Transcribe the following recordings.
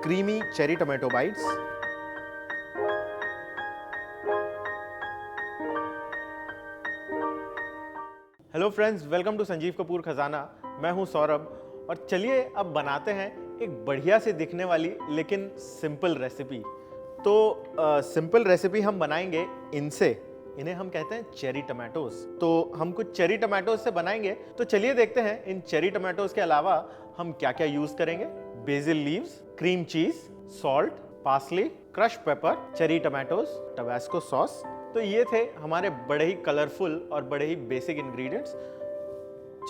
creamy cherry tomato bites. Hello friends, welcome to Sanjeev Kapoor Khazana. मैं हूं सौरभ और चलिए अब बनाते हैं एक बढ़िया से दिखने वाली लेकिन सिंपल रेसिपी। तो सिंपल रेसिपी हम बनाएंगे इन्हें हम कहते हैं चेरी टमाटोज। तो हम कुछ चेरी टमाटोज से बनाएंगे। तो चलिए देखते हैं इन चेरी टमाटोज के अलावा हम क्या क्या यूज करेंगे। Basil leaves, cream cheese, salt, parsley, crush pepper, cherry tomatoes, Tabasco sauce. तो ये थे हमारे बड़े ही कलरफुल और बड़े ही बेसिक इंग्रेडिएंट्स।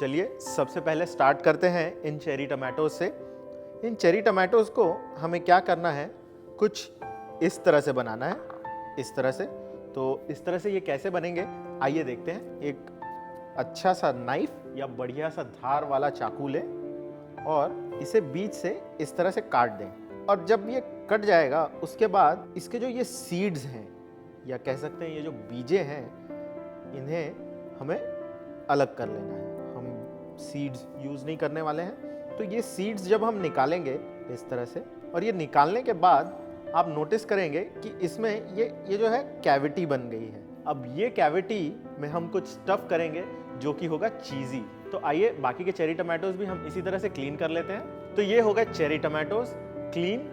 चलिए सबसे पहले स्टार्ट करते हैं इन चेरी टमाटोज से। इन चेरी टमाटोज को हमें क्या करना है, कुछ इस तरह से बनाना है, इस तरह से। तो इस तरह से ये कैसे बनेंगे आइए देखते हैं। एक अच्छा सा नाइफ या बढ़िया सा धार वाला चाकू लें और इसे बीच से इस तरह से काट दें। और जब ये कट जाएगा उसके बाद इसके जो ये सीड्स हैं या कह सकते हैं ये जो बीजे हैं, इन्हें हमें अलग कर लेना है। हम सीड्स यूज नहीं करने वाले हैं। तो ये सीड्स जब हम निकालेंगे इस तरह से, और ये निकालने के बाद आप नोटिस करेंगे कि इसमें ये जो है कैविटी बन गई है। अब ये कैविटी में हम कुछ स्टफ करेंगे जो कि होगा चीजी। तो आइए बाकी के चेरी टमाटोज भी हम इसी तरह से क्लीन कर लेते हैं। तो ये हो गए चेरी टमाटोज, क्लीन,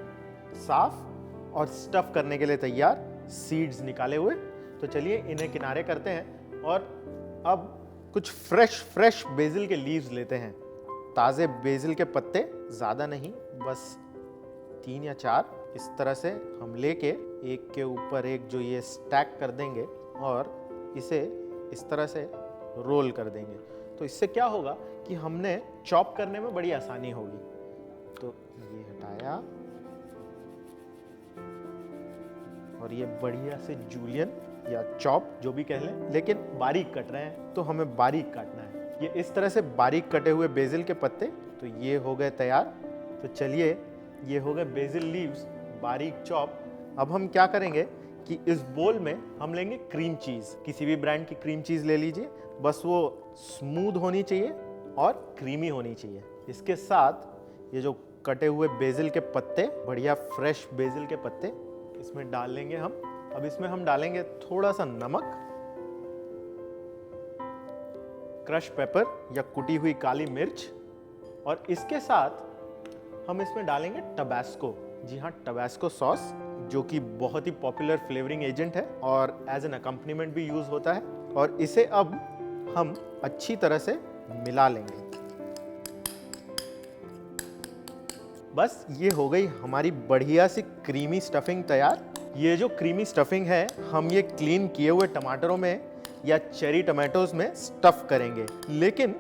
साफ और स्टफ करने के लिए तैयार, सीड्स निकाले हुए। तो चलिए इन्हें किनारे करते हैं और अब कुछ फ्रेश बेसिल के लीव्स लेते हैं। ताज़े बेसिल के पत्ते, ज़्यादा नहीं, बस 3 या 4 इस तरह से हम लेके एक के ऊपर एक जो ये स्टैक कर देंगे और इसे इस तरह से रोल कर देंगे। तो इससे क्या होगा कि हमने चॉप करने में बड़ी आसानी होगी। तो ये हटाया और ये बढ़िया से जूलियन या चॉप जो भी कह लें, लेकिन बारीक कट रहे हैं तो हमें बारीक काटना है। ये इस तरह से बारीक कटे हुए बेसिल के पत्ते। तो ये हो गए तैयार। तो चलिए ये हो गए बेसिल लीव्स बारीक चॉप। अब हम क्या करेंगे कि इस बोल में हम लेंगे क्रीम चीज। किसी भी ब्रांड की क्रीम चीज ले लीजिए, बस वो स्मूथ होनी चाहिए और क्रीमी होनी चाहिए। इसके साथ ये जो कटे हुए बेसिल के पत्ते, बढ़िया फ्रेश बेसिल के पत्ते इसमें डाल लेंगे हम। अब इसमें हम डालेंगे थोड़ा सा नमक, क्रश पेपर या कुटी हुई काली मिर्च, और इसके साथ हम इसमें डालेंगे टबास्को। जी हाँ, टबास्को सॉस, जो कि बहुत ही पॉपुलर फ्लेवरिंग एजेंट है और एज एन अकम्पनीमेंट भी यूज होता है। और इसे अब हम अच्छी तरह से मिला लेंगे। बस ये हो गई हमारी बढ़िया सी क्रीमी स्टफिंग तैयार। ये जो क्रीमी स्टफिंग है हम ये क्लीन किए हुए टमाटरों में या चेरी टमाटोज में स्टफ करेंगे, लेकिन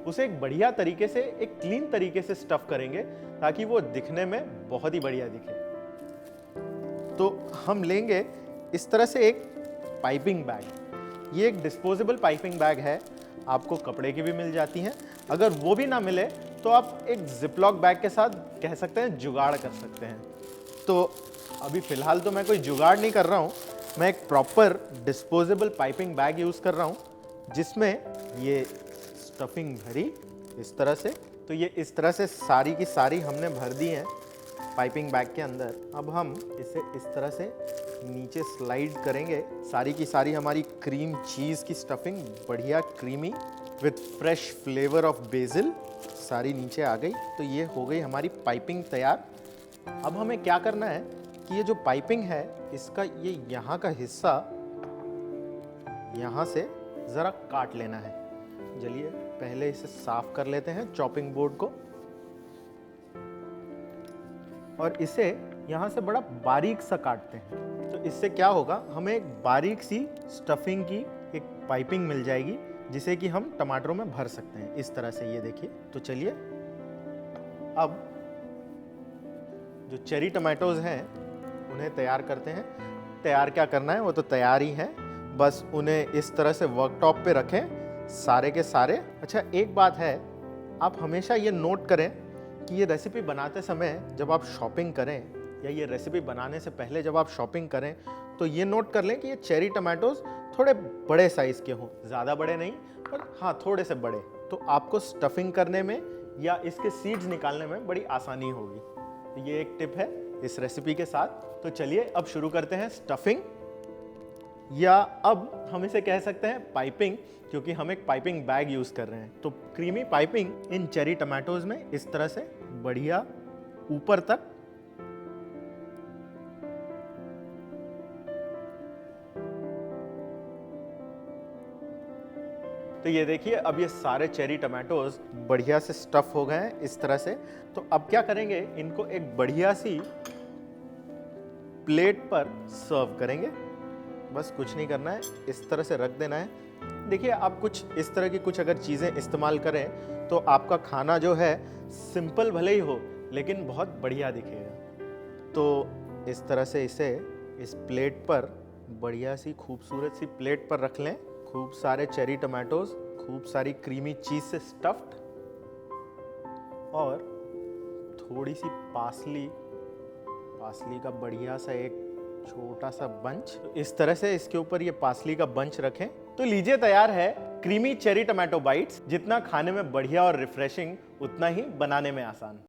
उसे एक बढ़िया तरीके से, एक क्लीन तरीके से स्टफ करेंगे ताकि वो दिखने में बहुत ही बढ़िया दिखे। तो हम लेंगे इस तरह से एक पाइपिंग बैग। ये एक डिस्पोजेबल पाइपिंग बैग है, आपको कपड़े की भी मिल जाती हैं। अगर वो भी ना मिले तो आप एक जिपलॉक बैग के साथ कह सकते हैं जुगाड़ कर सकते हैं। तो अभी फ़िलहाल तो मैं कोई जुगाड़ नहीं कर रहा हूँ, मैं एक proper disposable piping bag use कर रहा हूँ जिसमें ये स्टफिंग भरी इस तरह से। तो ये इस तरह से सारी की सारी हमने भर दी हैं पाइपिंग बैग के अंदर। अब हम इसे इस तरह से नीचे स्लाइड करेंगे। सारी की सारी हमारी क्रीम चीज़ की स्टफिंग बढ़िया creamy with fresh flavour of BECIL सारी नीचे आ गई। तो ये हो गई हमारी पाइपिंग तैयार। अब हमें क्या करना है कि ये जो पाइपिंग है इसका ये यहाँ का हिस्सा यहाँ से ज़रा काट लेना है। चलिए पहले इसे साफ कर लेते हैं चॉपिंग बोर्ड को, और इसे यहाँ से बड़ा बारीक सा काटते हैं। तो इससे क्या होगा, हमें एक बारीक सी स्टफिंग की एक पाइपिंग मिल जाएगी जिसे कि हम टमाटरों में भर सकते हैं इस तरह से। ये देखिए। तो चलिए अब जो चेरी टमाटोज हैं उन्हें तैयार करते हैं। तैयार क्या करना है वो तो तैयार ही है, बस उन्हें इस तरह से वर्कटॉप पे रखें सारे के सारे। अच्छा, एक बात है, आप हमेशा ये नोट करें कि ये रेसिपी बनाते समय जब आप शॉपिंग करें या ये रेसिपी बनाने से पहले जब आप शॉपिंग करें तो ये नोट कर लें कि ये चेरी टमाटोज थोड़े बड़े साइज़ के हों, ज़्यादा बड़े नहीं पर हाँ थोड़े से बड़े। तो आपको स्टफिंग करने में या इसके सीड्स निकालने में बड़ी आसानी होगी। ये एक टिप है इस रेसिपी के साथ। तो चलिए अब शुरू करते हैं स्टफिंग, या अब हम इसे कह सकते हैं पाइपिंग, क्योंकि हम एक पाइपिंग बैग यूज कर रहे हैं। तो क्रीमी पाइपिंग इन चेरी टमाटोज में इस तरह से बढ़िया ऊपर तक। तो ये देखिए अब ये सारे चेरी टमाटोज बढ़िया से स्टफ हो गए हैं इस तरह से। तो अब क्या करेंगे, इनको एक बढ़िया सी प्लेट पर सर्व करेंगे। बस कुछ नहीं करना है, इस तरह से रख देना है। देखिए आप कुछ इस तरह की कुछ अगर चीज़ें इस्तेमाल करें तो आपका खाना जो है सिंपल भले ही हो लेकिन बहुत बढ़िया दिखेगा। तो इस तरह से इसे इस प्लेट पर बढ़िया सी खूबसूरत सी प्लेट पर रख लें। खूब सारे चेरी टमाटोज, खूब सारी क्रीमी चीज से स्टफ्ड, और थोड़ी सी पासली का बढ़िया सा एक छोटा सा बंच। तो इस तरह से इसके ऊपर ये पासली का बंच रखें। तो लीजिए तैयार है क्रीमी चेरी टमाटो बाइट्स। जितना खाने में बढ़िया और रिफ्रेशिंग उतना ही बनाने में आसान।